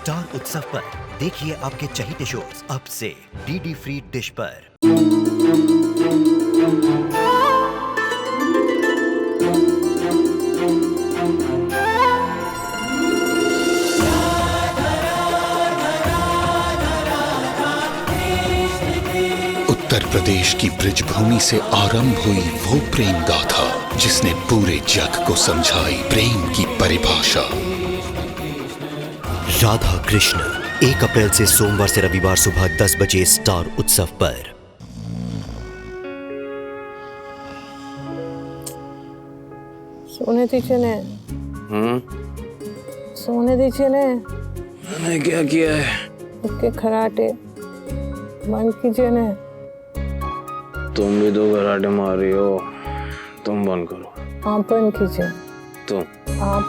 Star उत्सव पर देखिए आपके चहीते शोज अब से डीडी फ्री डिश पर। उत्तर प्रदेश की ब्रिजभूमि से आरंभ हुई वो प्रेम गाथा जिसने पूरे जग को समझाई प्रेम की परिभाषा। राधा कृष्ण 1 अप्रैल से सोमवार से रविवार सुबह 10 बजे स्टार उत्सव पर। सोने दीजिए ने। सोने दीजिए ने। मैंने क्या किया है? उसके खराटे बंद कीजिए ने। तुम भी 2 खराटे मार रही हो, तुम बंद करो। आप बंद कीजिए। तुम आप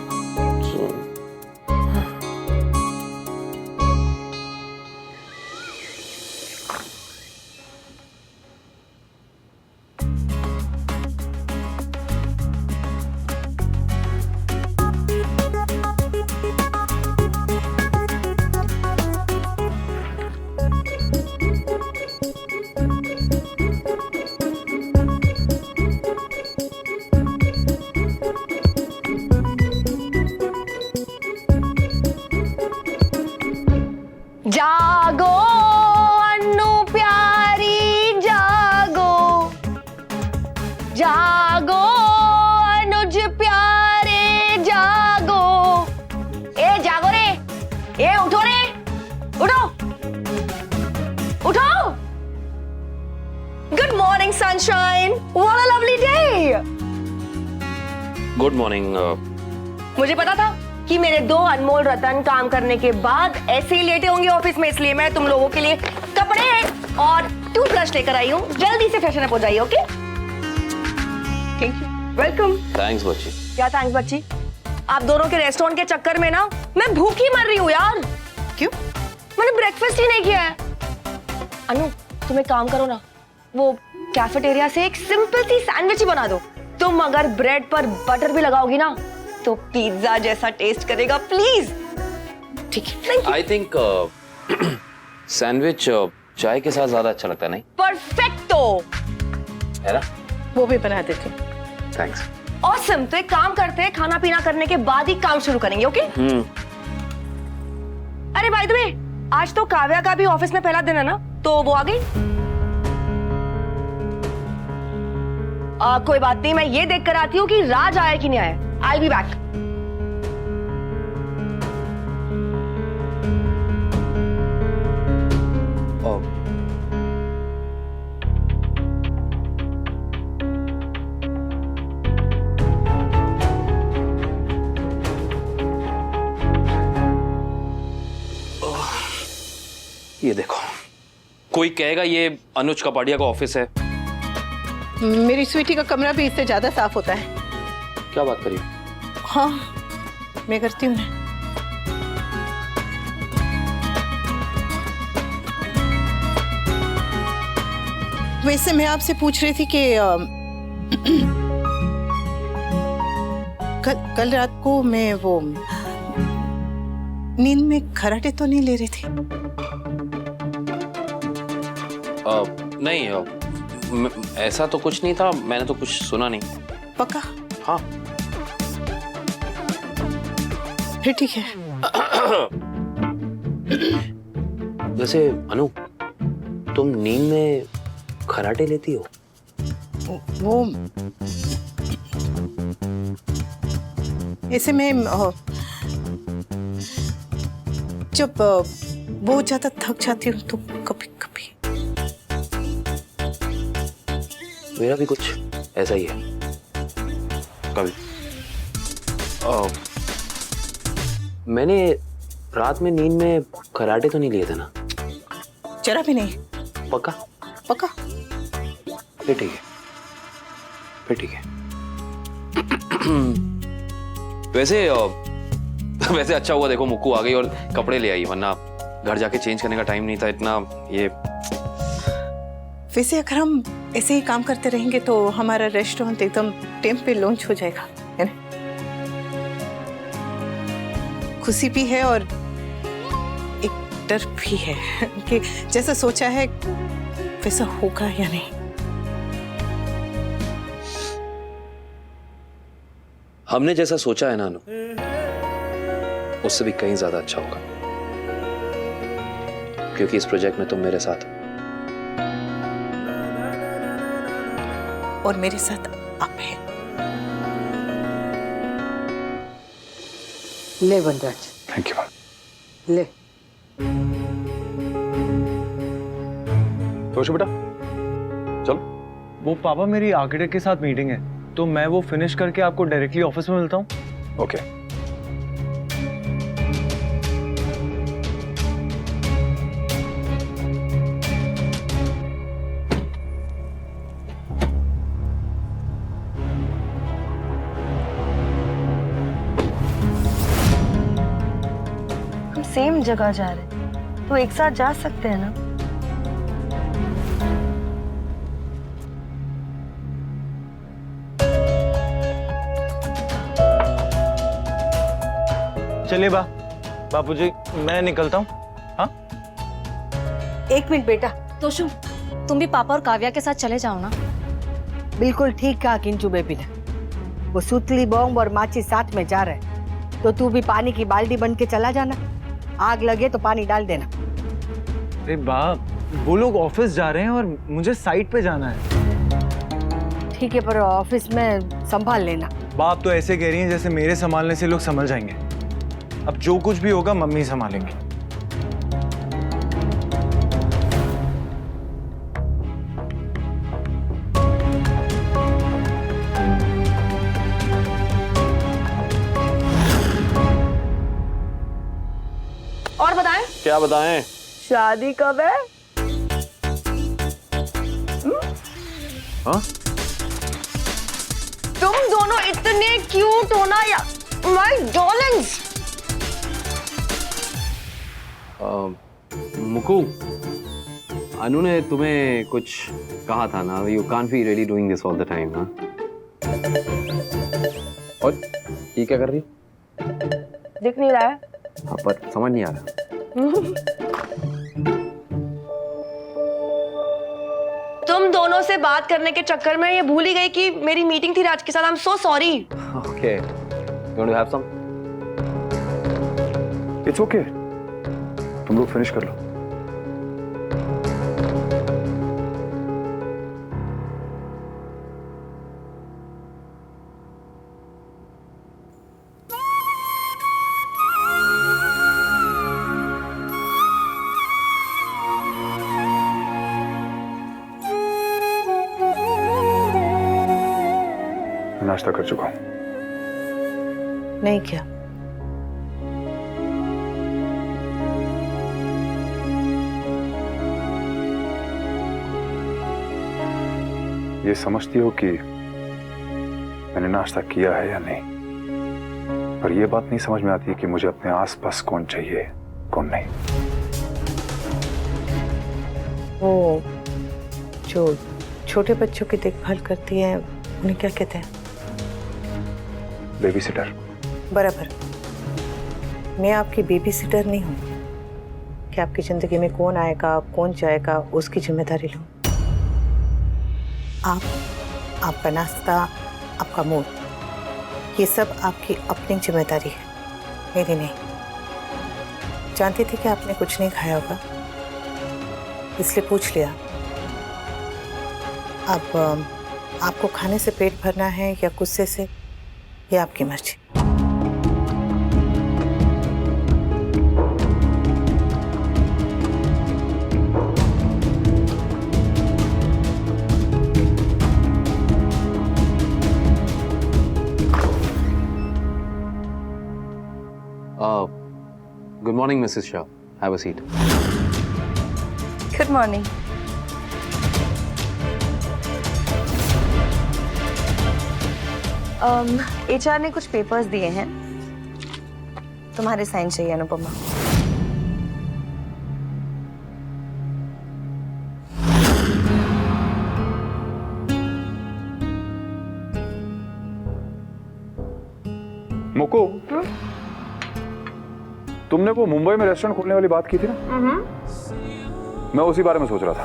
जागो अन्नू प्यारी जागो, जागो अनुज प्यारे जागो। ए जागो रे, ए उठो रे, उठो उठो। Good morning sunshine, what a lovely day. Good morning. मुझे पता था कि मेरे 2 अनमोल रतन काम करने के बाद ऐसे ही लेटे होंगे ऑफिस में, इसलिए मैं तुम लोगों के लिए कपड़े और टूथब्रश लेकर आई हूँ। जल्दी से फ्रेशन अप हो जाइए। Okay, thank you, welcome. Thanks बच्ची। क्या थैंक्स बच्ची? आप दोनों के रेस्टोरेंट के चक्कर में ना मैं भूखी मर रही हूँ यार। क्यों? मैंने ब्रेकफास्ट ही नहीं किया है। अनु तुम एक काम करो ना, वो कैफेटेरिया से एक सिंपल सी सैंडविच ही बना दो। तुम अगर ब्रेड पर बटर भी लगाओगी ना तो पिज्जा जैसा टेस्ट करेगा, प्लीज। ठीक है, आई थिंक सैंडविच चाय के साथ ज्यादा अच्छा लगता नहीं? परफेक्टो है ना? वो भी बना देती। थैंक्स। ऑसम। तो एक काम करते हैं, खाना पीना करने के बाद ही काम शुरू करेंगे। ओके? अरे बाय द वे, आज तो काव्या का भी ऑफिस में पहला दिन है ना, तो वो आ गई? कोई बात नहीं, मैं ये देख कर आती हूँ कि राज आया कि नहीं आया। I'll be back. ये देखो, कोई कहेगा ये अनुज कपाड़िया का ऑफिस है। मेरी स्वीटी का कमरा भी इससे ज्यादा साफ होता है। क्या बात करी? हाँ, मैं करती हूँ। वैसे मैं आपसे पूछ रही थी कि कल रात को मैं वो नींद में खराटे तो नहीं ले रही थी? नहीं, ऐसा तो कुछ नहीं था, मैंने तो कुछ सुना नहीं। पक्का? हाँ। फिर ठीक है। वैसे अनु, तुम नींद में खराटे लेती हो? वो ऐसे में जब बहुत ज्यादा थक जाती हूँ तो कभी कभी। मेरा भी कुछ ऐसा ही है कभी। मैंने रात में नींद में खराटे तो नहीं लिए थे ना? जरा भी नहीं। पक्का? पक्का। फिर ठीक है, फिर ठीक है। वैसे अच्छा हुआ, देखो मुक्कू आ गई और कपड़े ले आई, वरना घर जाके चेंज करने का टाइम नहीं था इतना। ये वैसे अगर हम ऐसे ही काम करते रहेंगे तो हमारा रेस्टोरेंट एकदम टाइम पे लॉन्च हो जाएगा, है ना? खुशी भी है और डर भी है कि जैसा सोचा है वैसा होगा या नहीं। हमने जैसा सोचा है ना अनु, उससे भी कहीं ज्यादा अच्छा होगा, क्योंकि इस प्रोजेक्ट में तुम मेरे साथ हो। और मेरे साथ आप हैं। ले वनराज, थैंक यू। ले। तोशु बेटा चलो। वो पापा मेरी आर्किटेक्ट के साथ मीटिंग है, तो मैं वो फिनिश करके आपको डायरेक्टली ऑफिस में मिलता हूँ। ओके। हम सेम जगह जा रहे हैं तो एक साथ जा सकते हैं ना। चलिए बापूजी मैं निकलता हूँ। हाँ 1 मिनट बेटा। तोशु, तुम भी पापा और काव्या के साथ चले जाओ ना। बिल्कुल ठीक कहा किंचू बेबी ने। वो सुतली बॉम्ब और माचिस साथ में जा रहे हैं, तो तू भी पानी की बाल्टी बन के चला जाना। आग लगे तो पानी डाल देना। अरे बाप, वो लोग ऑफिस जा रहे हैं और मुझे साइट पे जाना है। ठीक है, पर ऑफिस में संभाल लेना। बाप तो ऐसे कह रही हैं जैसे मेरे संभालने से लोग संभल जाएंगे। अब जो कुछ भी होगा मम्मी संभालेंगे। और बताएं? क्या बताएं? शादी कब है? हाँ? तुम दोनों इतने क्यूट हो ना या माय डार्लिंग्स। मुकु, अनु ने तुम्हें कुछ कहा था ना, you can't be really doing this all the time ना। और ये क्या कर रही? दिख नहीं रहा है। हाँ, पर समझ नहीं आ रहा। तुम दोनों से बात करने के चक्कर में ये भूल ही गई कि मेरी मीटिंग थी राज के साथ। I am so sorry. Okay, you want to have some? It's okay, तुम लोग फिनिश कर लो। नाश्ता कर चुका हूं। नहीं क्या? ये समझती हो कि मैंने नाश्ता किया है या नहीं, पर यह बात नहीं समझ में आती कि मुझे अपने आसपास कौन चाहिए कौन नहीं। वो जो छोटे बच्चों की देखभाल करती है उन्हें क्या कहते हैं? Baby sitter. बराबर। मैं आपकी बेबी सिटर नहीं हूँ कि आपकी जिंदगी में कौन आएगा कौन जाएगा उसकी जिम्मेदारी लूँ। आपका नाश्ता, आपका मूड, ये सब आपकी अपनी जिम्मेदारी है, मेरी नहीं। जानती थी कि आपने कुछ नहीं खाया होगा, इसलिए पूछ लिया। अब आपको खाने से पेट भरना है या गुस्से से, ये आपकी मर्जी। Good morning, Mrs. Shah. Have a seat. Good morning. HR ने कुछ पेपर्स दिए हैं, तुम्हारे साइन चाहिए अनुपमा। मुकु, तुमने वो मुंबई में रेस्टोरेंट खोलने वाली बात की थी ना? मैं उसी बारे में सोच रहा था।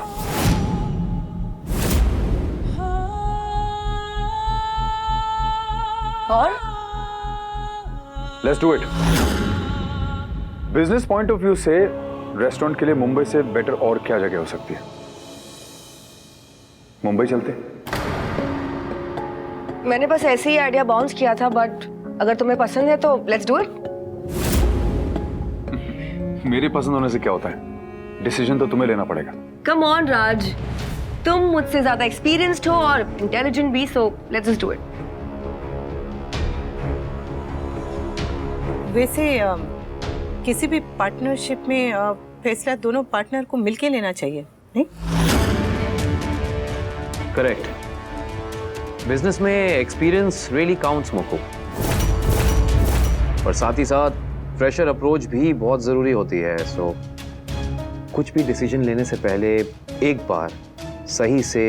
और let's do it. Business point of view से रेस्टोरेंट के लिए मुंबई से बेटर और क्या जगह हो सकती है? मुंबई चलते? मैंने बस ऐसे ही आइडिया बाउंस किया था, बट अगर तुम्हें पसंद है तो लेट्स डू इट। मेरी पसंद होने से क्या होता है? डिसीजन तो तुम्हें लेना पड़ेगा। कम ऑन राज, तुम मुझसे ज्यादा एक्सपीरियंस्ड हो और इंटेलिजेंट भी, so let's just do it. वैसे किसी भी पार्टनरशिप में फैसला दोनों पार्टनर को मिलके लेना चाहिए, नहीं? करेक्ट। बिजनेस में एक्सपीरियंस रियली काउंट्स मोको, और साथ ही साथ फ्रेशर अप्रोच भी बहुत जरूरी होती है। सो कुछ भी डिसीजन लेने से पहले एक बार सही से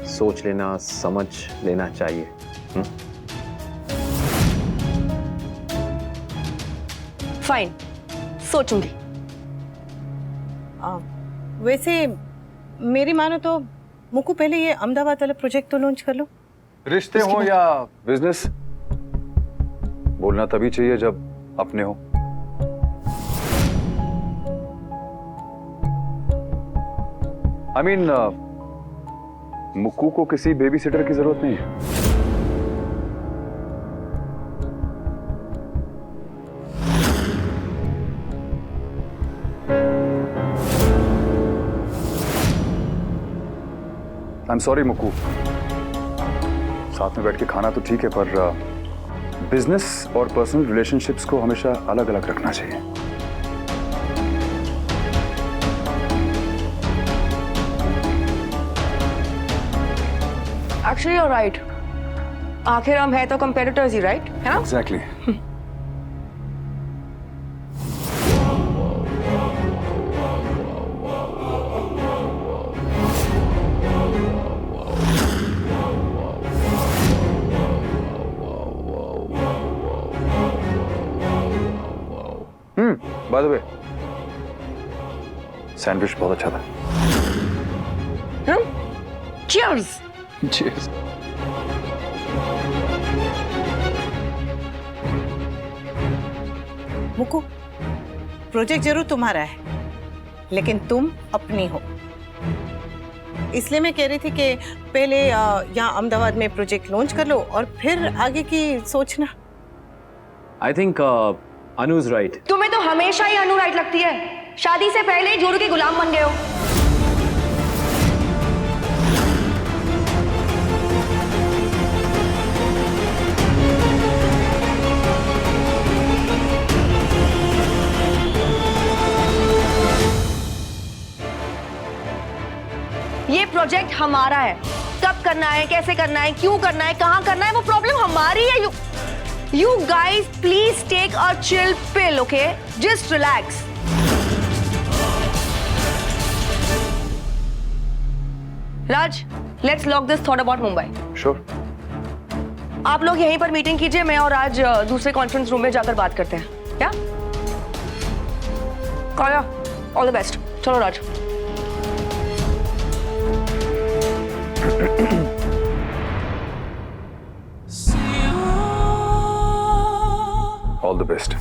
सोच लेना, समझ लेना चाहिए। फाइन, सोचूंगी। वैसे मेरी मानो तो मुक्कू पहले ये अहमदाबाद वाला प्रोजेक्ट तो लॉन्च कर लो। रिश्ते हो या बिजनेस, बोलना तभी चाहिए जब अपने हो। आई मीन मुक्कू को किसी बेबी सिटर की जरूरत नहीं है। आई एम सॉरी मुक्कू, साथ में बैठ के खाना तो ठीक है, पर बिजनेस और पर्सनल रिलेशनशिप्स को हमेशा अलग अलग रखना चाहिए। Actually you are right. आखिर हम है तो कंपेटिटर्स ही, राइट? है ना? Exactly. By the way, sandwich बहुत अच्छा था। Cheers! Cheers. मुक्कू, प्रोजेक्ट जरूर तुम्हारा है, लेकिन तुम अपनी हो। इसलिए मैं कह रही थी कि पहले यहाँ अहमदाबाद में प्रोजेक्ट लॉन्च कर लो और फिर आगे की सोचना। I think Anu is right. तुम्हें तो हमेशा ही अनु राइट लगती है। शादी से पहले ही जोरू के गुलाम बन गए हो। ये प्रोजेक्ट हमारा है। कब करना है, कैसे करना है, क्यों करना है, कहां करना है, वो प्रॉब्लम हमारी है। You guys, please take a chill pill, okay? Just relax. Raj, let's log this thought about Mumbai. Sure. आप लोग यहीं पर मीटिंग कीजिए, मैं और आज दूसरे कॉन्फ्रेंस रूम में जाकर बात करते हैं। क्या? काया, ऑल द बेस्ट। चलो राज। All the best.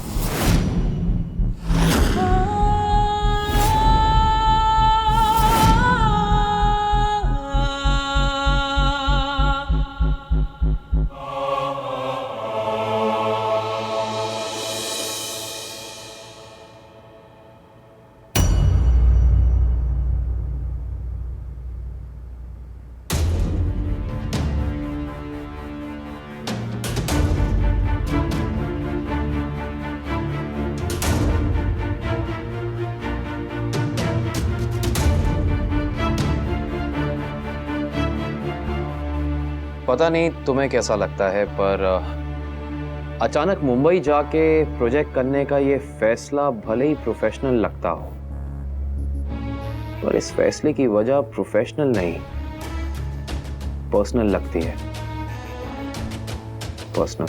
पता नहीं तुम्हें कैसा लगता है, पर अचानक मुंबई जाके प्रोजेक्ट करने का ये फैसला भले ही प्रोफेशनल लगता हो, पर इस फैसले की वजह प्रोफेशनल नहीं पर्सनल लगती है। पर्सनल।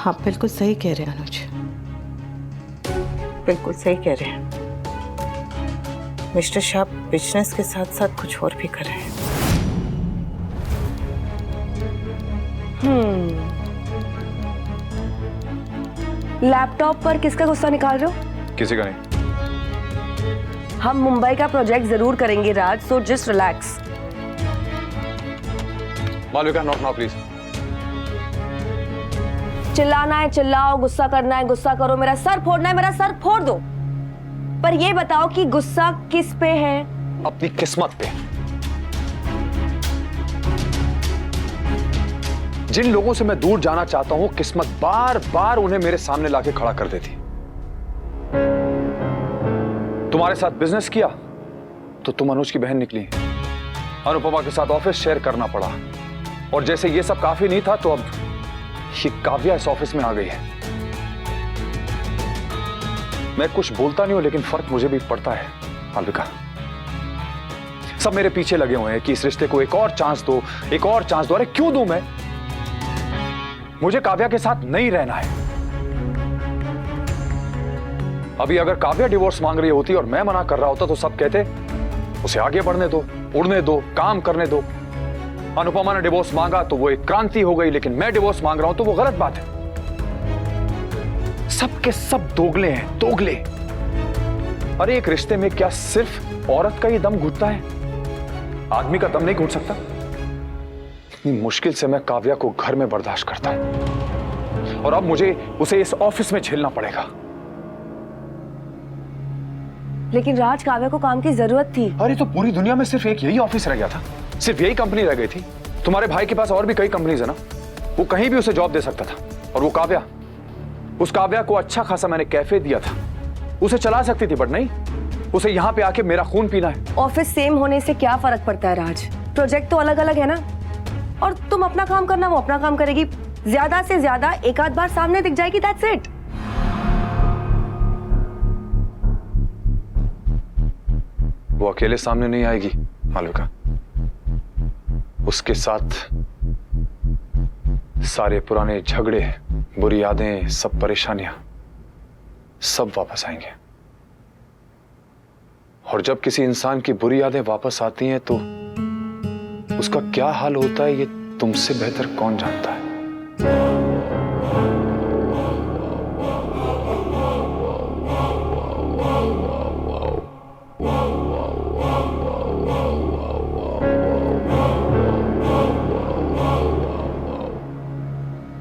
हाँ बिल्कुल सही कह रहे हैं अनुज, बिल्कुल सही कह रहे हैं। मिस्टर शाह बिजनेस के साथ साथ कुछ और भी कर रहे हैं। लैपटॉप पर किसका गुस्सा निकाल रहे हो? किसी का नहीं। हम मुंबई का प्रोजेक्ट जरूर करेंगे Raj, so just relax. Malvika, not now please. चिल्लाना है चिल्लाओ, गुस्सा करना है गुस्सा करो, मेरा सर फोड़ना है मेरा सर फोड़ दो, पर ये बताओ कि गुस्सा किस पे है? अपनी किस्मत पे। जिन लोगों से मैं दूर जाना चाहता हूं, किस्मत बार बार उन्हें मेरे सामने लाके खड़ा कर देती। तुम्हारे साथ बिजनेस किया तो तुम अनुज की बहन निकली, अनुपमा के साथ ऑफिस शेयर करना पड़ा, और जैसे ये सब काफी नहीं था तो अब ये काव्या इस ऑफिस में आ गई है। मैं कुछ बोलता नहीं हूं, लेकिन फर्क मुझे भी पड़ता है मालविका। सब मेरे पीछे लगे हुए हैं कि इस रिश्ते को एक और चांस दो, एक और चांस दो। अरे क्यों दूं मैं? मुझे काव्या के साथ नहीं रहना है। अभी अगर काव्या डिवोर्स मांग रही होती और मैं मना कर रहा होता तो सब कहते उसे आगे बढ़ने दो, उड़ने दो, काम करने दो। अनुपमा ने डिवोर्स मांगा तो वो एक क्रांति हो गई, लेकिन मैं डिवोर्स मांग रहा हूं तो वो गलत बात है। सबके सब दोगले हैं, दोगले। अरे एक रिश्ते में क्या सिर्फ औरत का ही दम घुटता है? आदमी का दम नहीं घुट सकता? इतनी मुश्किल से मैं काव्या को घर में बर्दाश्त करता हूं, और अब मुझे उसे इस ऑफिस में झेलना पड़ेगा। लेकिन राज, काव्या को काम की जरूरत थी। अरे तो पूरी दुनिया में सिर्फ एक यही ऑफिस रह गया था, सिर्फ यही कंपनी रह गई थी। तुम्हारे भाई के पास और भी कई कंपनीज है ना, वो कहीं भी उसे जॉब दे सकता था। और वो काव्या, उस काव्या को अच्छा खासा मैंने कैफे दिया था, उसे चला सकती थी, बट नहीं, उसे यहां पे आके मेरा खून पीना है। ऑफिस सेम होने से क्या फर्क पड़ता है राज? प्रोजेक्ट तो अलग अलग है ना, और तुम अपना काम करना, वो अपना काम करेगी। ज्यादा से ज्यादा एक आध बार सामने दिख जाएगी, दैट्स इट। वो अकेले सामने नहीं आएगी मालविका, उसके साथ सारे पुराने झगड़े, बुरी यादें, सब परेशानियां, सब वापस आएंगे। और जब किसी इंसान की बुरी यादें वापस आती हैं तो उसका क्या हाल होता है, ये तुमसे बेहतर कौन जानता है।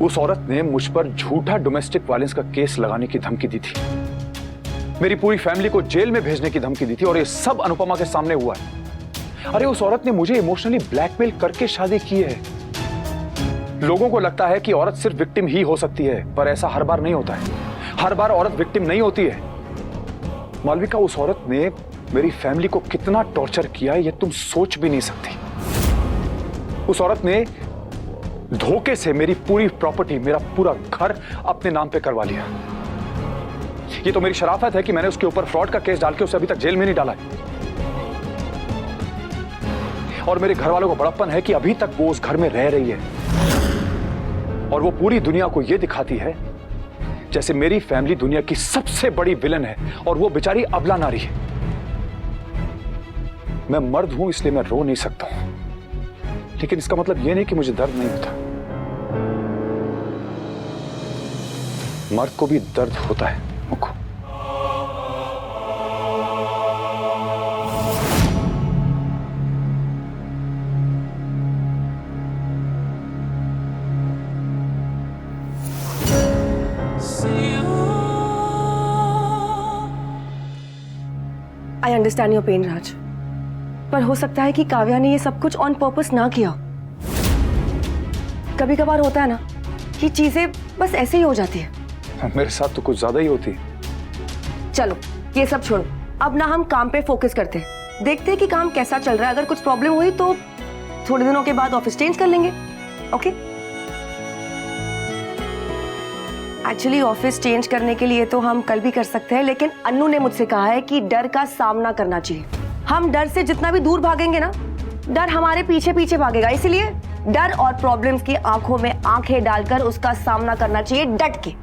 उस औरत ने मुझ पर झूठा डोमेस्टिक वायलेंस का केस लगाने की धमकी दी थी, मेरी पूरी फैमिली को जेल में भेजने की धमकी दी थी, और ये सब अनुपमा के सामने हुआ है। अरे उस औरत ने मुझे इमोशनली ब्लैकमेल करके शादी की है। लोगों को लगता है कि औरत सिर्फ विक्टिम ही हो सकती है, पर ऐसा हर बार नहीं होता है। हर बार औरत विक्टिम नहीं होती है मालविका। उस औरत ने मेरी फैमिली को कितना टॉर्चर किया है, ये तुम सोच भी नहीं सकती। उस औरत ने धोखे से मेरी पूरी प्रॉपर्टी, मेरा पूरा घर अपने नाम पे करवा लिया। ये तो मेरी शराफत है कि मैंने उसके ऊपर फ्रॉड का केस डाल के उसे अभी तक जेल में नहीं डाला है। और मेरे घर वालों को बड़प्पन है कि अभी तक वो उस घर में रह रही है, और वो पूरी दुनिया को ये दिखाती है जैसे मेरी फैमिली दुनिया की सबसे बड़ी विलन है और वो बेचारी अबला नारी है। मैं मर्द हूं इसलिए मैं रो नहीं सकता हूं, लेकिन इसका मतलब यह नहीं कि मुझे दर्द नहीं होता। मर्द को भी दर्द होता है Mukku. I understand your pain Raj, पर हो सकता है कि काव्या ने ये सब कुछ ऑन पर्पस ना किया। कभी कभार होता है ना कि चीजें बस ऐसे ही हो जाती है। मेरे साथ तो कुछ ज्यादा ही होती है। चलो ये सब छोड़ो, अब ना हम काम पे फोकस करते हैं, देखते हैं कि काम कैसा चल रहा है। अगर कुछ प्रॉब्लम हुई तो थोड़े दिनों के बाद ऑफिस चेंज कर लेंगे। ओके? एक्चुअली ऑफिस चेंज करने के लिए तो हम कल भी कर सकते हैं, लेकिन अन्नू ने मुझसे कहा है कि डर का सामना करना चाहिए। हम डर से जितना भी दूर भागेंगे ना, डर हमारे पीछे पीछे भागेगा, इसलिए डर और प्रॉब्लम्स की आंखों में आंखें डालकर उसका सामना करना चाहिए डट के।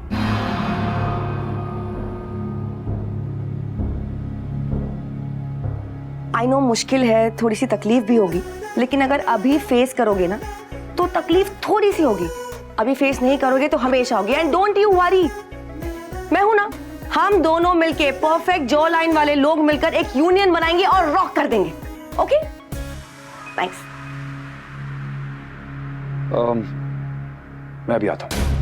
आई नो मुश्किल है, थोड़ी सी तकलीफ भी होगी, लेकिन अगर अभी फेस करोगे ना तो तकलीफ थोड़ी सी होगी, अभी फेस नहीं करोगे तो हमेशा होगी। एंड डोंट यू वरी, मैं हूं ना, हम दोनों मिलके परफेक्ट जॉ लाइन वाले लोग मिलकर एक यूनियन बनाएंगे और रॉक कर देंगे। Okay, thanks. मैं भी आता हूं।